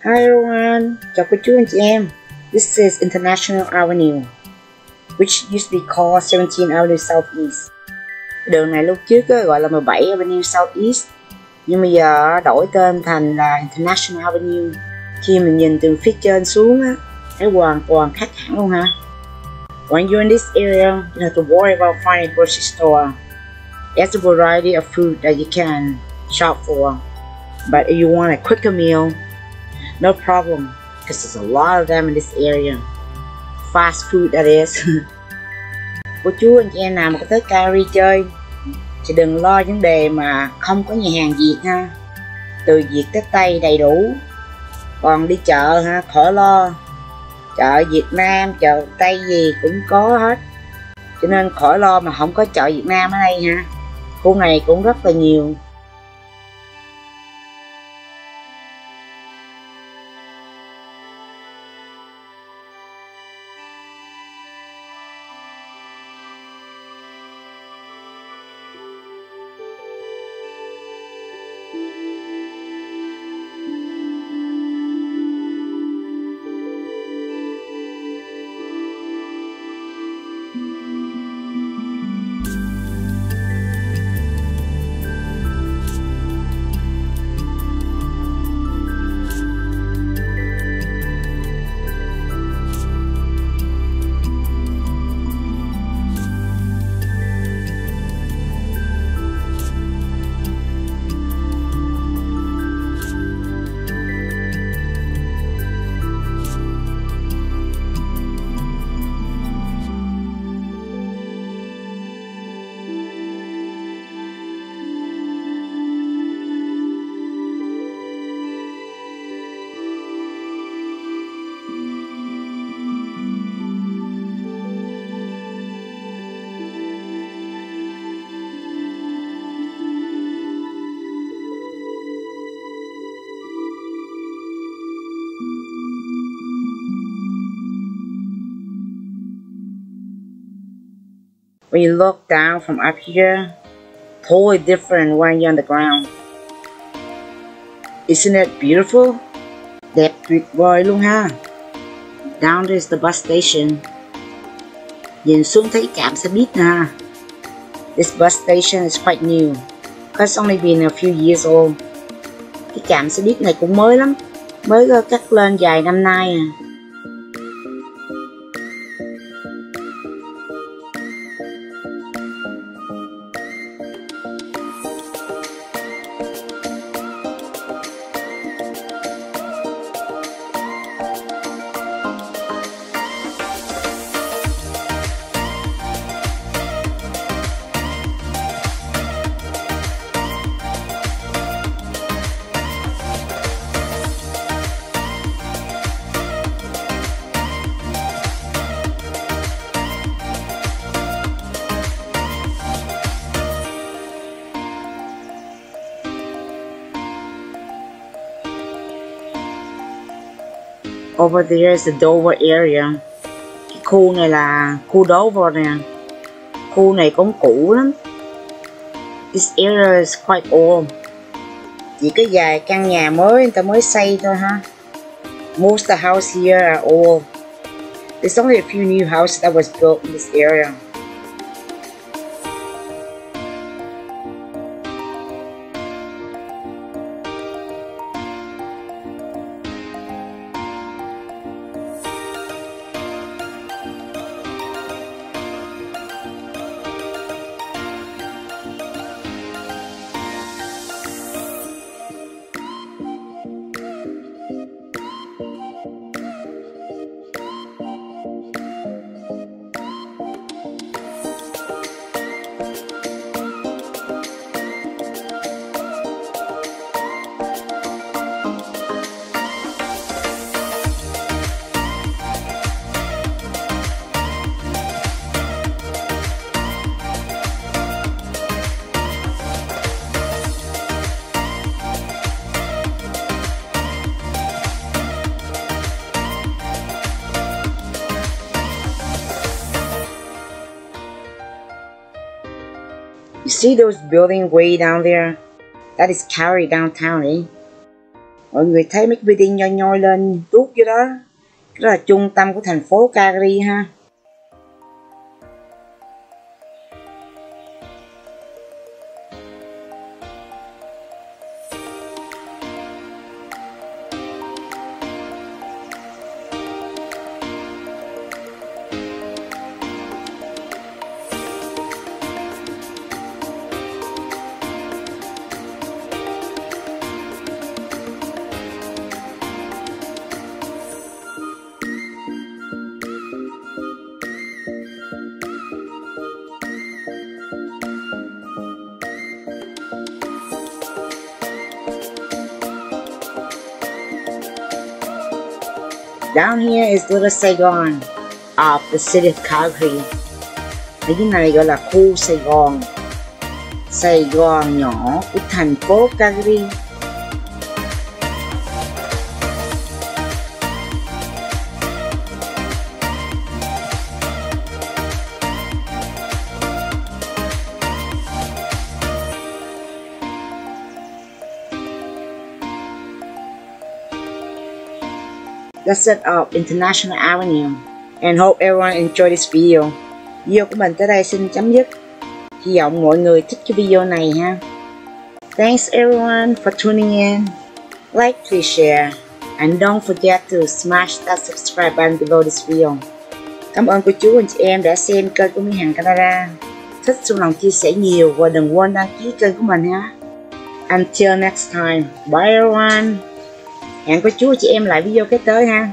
Hi everyone, chào cô chú anh chị em. This is International Avenue, which used to be called 17 Avenue Southeast. Đường này lúc trước gọi là 17 Avenue Southeast, nhưng bây giờ đổi tên thành là International Avenue. Khi mình nhìn từ phía trên xuống á, thấy hoàn toàn khác hẳn luôn ha. When you're in this area, you have to worry about finding a grocery store. There's a variety of food that you can shop for, but if you want a quicker meal, no problem, because there's a lot of them in this area. Fast food that is. Cô chú anh chị em nào mà có tới Calgary chơi thì đừng lo vấn đề mà không có nhà hàng Việt ha. Từ Việt tới Tây đầy đủ. Còn đi chợ ha, khỏi lo. Chợ Việt Nam, chợ Tây gì cũng có hết. Cho nên khỏi lo mà không có chợ Việt Nam ở đây ha. Khu này cũng rất là nhiều. When you look down from up here, totally different when you're on the ground. Isn't it beautiful? Đẹp tuyệt vời luôn ha. Down there is the bus station. Nhìn xuống thấy trạm xe buýt nè. This bus station is quite new, because it's only been a few years old. Cái trạm xe buýt này cũng mới lắm, mới cắt lên vài năm nay à. Over there is the Dover area. Cái khu này là khu Dover nè. Khu này cũng cũ lắm. This area is quite old. Chỉ có vài căn nhà mới người ta mới xây thôi ha. Most of the houses here are old. There's only a few new houses that was built in this area. You see those buildings way down there? That is Calgary downtown, eh? Mọi người thấy mấy cái building nhoi nhoi lên tuốt dưới đó, đó là trung tâm của thành phố Calgary ha. Down here is Little Saigon of the city of Calgary. Ở dưới này gọi là khu Sài Gòn, Sài Gòn nhỏ của thành phố Calgary. That's it of International Avenue, and hope everyone enjoyed this video. Video của mình tới đây xin chấm dứt. Hy vọng mọi người thích cái video này ha. Thanks everyone for tuning in. Like, please share, and don't forget to smash that subscribe button below this video. Cảm ơn cô chú anh chị em đã xem kênh của MyHangCanada. Thích xuông lòng chia sẻ nhiều và đừng quên đăng ký kênh của mình ha. Until next time, bye everyone. Hẹn cô chú chị em lại video kế tới ha.